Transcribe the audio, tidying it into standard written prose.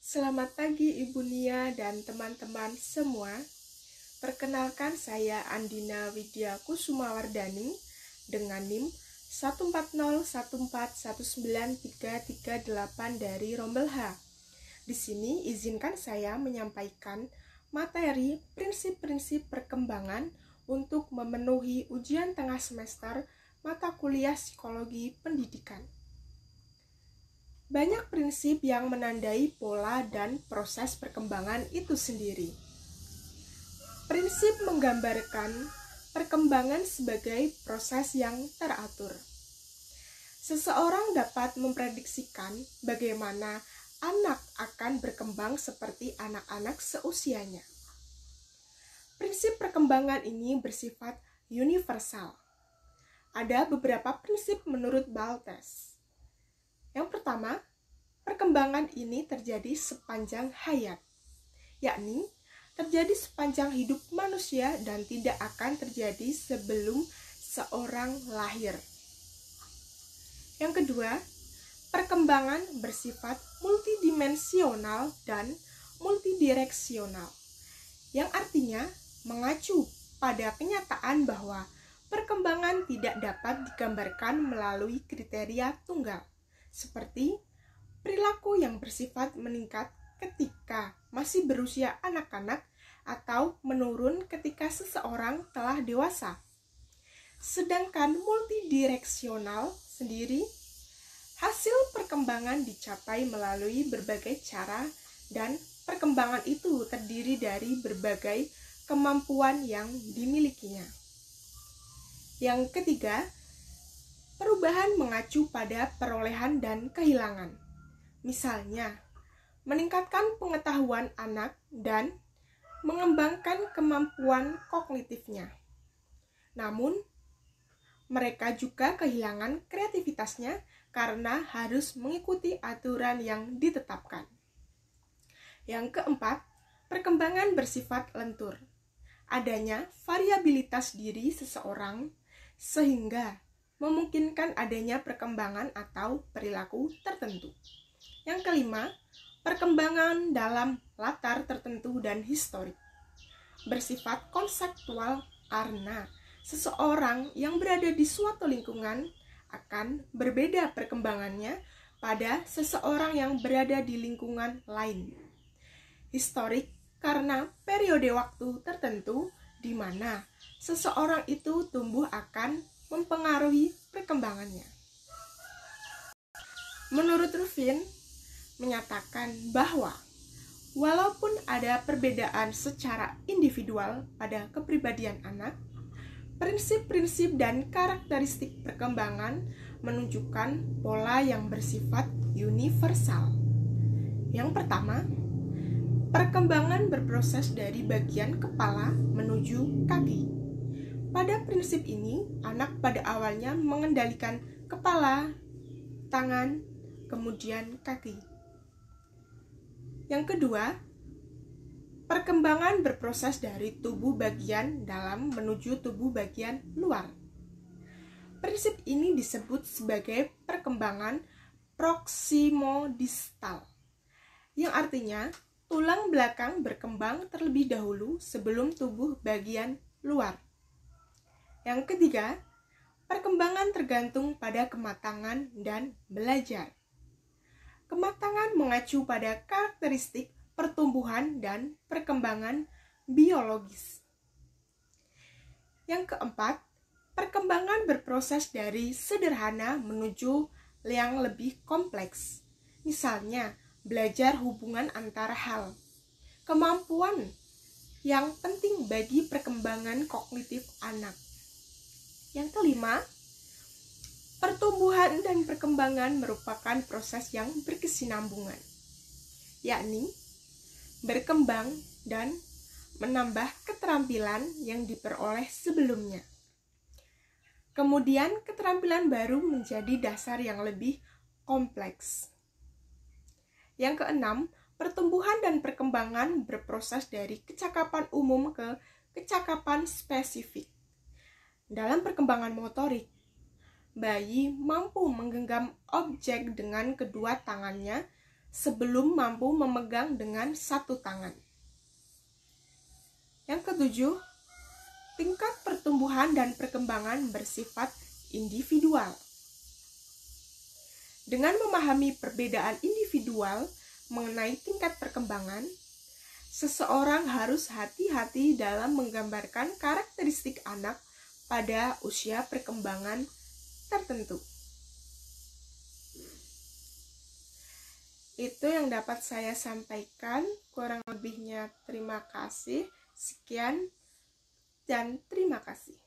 Selamat pagi Ibu Nia dan teman-teman semua. Perkenalkan saya Andina Widya Kusumawardani dengan NIM 14014193338 dari Rombel H. Di sini izinkan saya menyampaikan materi prinsip-prinsip perkembangan untuk memenuhi ujian tengah semester mata kuliah Psikologi Pendidikan. Banyak prinsip yang menandai pola dan proses perkembangan itu sendiri. Prinsip menggambarkan perkembangan sebagai proses yang teratur. Seseorang dapat memprediksikan bagaimana anak akan berkembang seperti anak-anak seusianya. Prinsip perkembangan ini bersifat universal. Ada beberapa prinsip menurut Baltes. Yang pertama, perkembangan ini terjadi sepanjang hayat, yakni terjadi sepanjang hidup manusia dan tidak akan terjadi sebelum seorang lahir. Yang kedua, perkembangan bersifat multidimensional dan multidireksional, yang artinya mengacu pada kenyataan bahwa perkembangan tidak dapat digambarkan melalui kriteria tunggal, seperti perilaku yang bersifat meningkat ketika masih berusia anak-anak atau menurun ketika seseorang telah dewasa. Sedangkan multidireksional sendiri, hasil perkembangan dicapai melalui berbagai cara dan perkembangan itu terdiri dari berbagai kemampuan yang dimilikinya. Yang ketiga, perubahan mengacu pada perolehan dan kehilangan. Misalnya, meningkatkan pengetahuan anak dan mengembangkan kemampuan kognitifnya. Namun, mereka juga kehilangan kreativitasnya karena harus mengikuti aturan yang ditetapkan. Yang keempat, perkembangan bersifat lentur. Adanya variabilitas diri seseorang sehingga memungkinkan adanya perkembangan atau perilaku tertentu. Yang kelima, perkembangan dalam latar tertentu dan historik. Bersifat konseptual karena seseorang yang berada di suatu lingkungan akan berbeda perkembangannya pada seseorang yang berada di lingkungan lain. Historik karena periode waktu tertentu di mana seseorang itu tumbuh akan mempengaruhi perkembangannya. Menurut Rufin, menyatakan bahwa walaupun ada perbedaan secara individual pada kepribadian anak, prinsip-prinsip dan karakteristik perkembangan menunjukkan pola yang bersifat universal. Yang pertama, perkembangan berproses dari bagian kepala menuju kaki. Pada prinsip ini, anak pada awalnya mengendalikan kepala, tangan, kemudian kaki. Yang kedua, perkembangan berproses dari tubuh bagian dalam menuju tubuh bagian luar. Prinsip ini disebut sebagai perkembangan proximodistal, yang artinya tulang belakang berkembang terlebih dahulu sebelum tubuh bagian luar. Yang ketiga, perkembangan tergantung pada kematangan dan belajar. Kematangan mengacu pada karakteristik pertumbuhan dan perkembangan biologis. Yang keempat, perkembangan berproses dari sederhana menuju yang lebih kompleks. Misalnya, belajar hubungan antara hal. Kemampuan yang penting bagi perkembangan kognitif anak. Yang kelima, pertumbuhan dan perkembangan merupakan proses yang berkesinambungan, yakni berkembang dan menambah keterampilan yang diperoleh sebelumnya. Kemudian keterampilan baru menjadi dasar yang lebih kompleks. Yang keenam, pertumbuhan dan perkembangan berproses dari kecakapan umum ke kecakapan spesifik. Dalam perkembangan motorik, bayi mampu menggenggam objek dengan kedua tangannya sebelum mampu memegang dengan satu tangan. Yang ketujuh, tingkat pertumbuhan dan perkembangan bersifat individual. Dengan memahami perbedaan individual mengenai tingkat perkembangan, seseorang harus hati-hati dalam menggambarkan karakteristik anak pada usia perkembangan tertentu. Itu yang dapat saya sampaikan, kurang lebihnya terima kasih. Sekian dan terima kasih.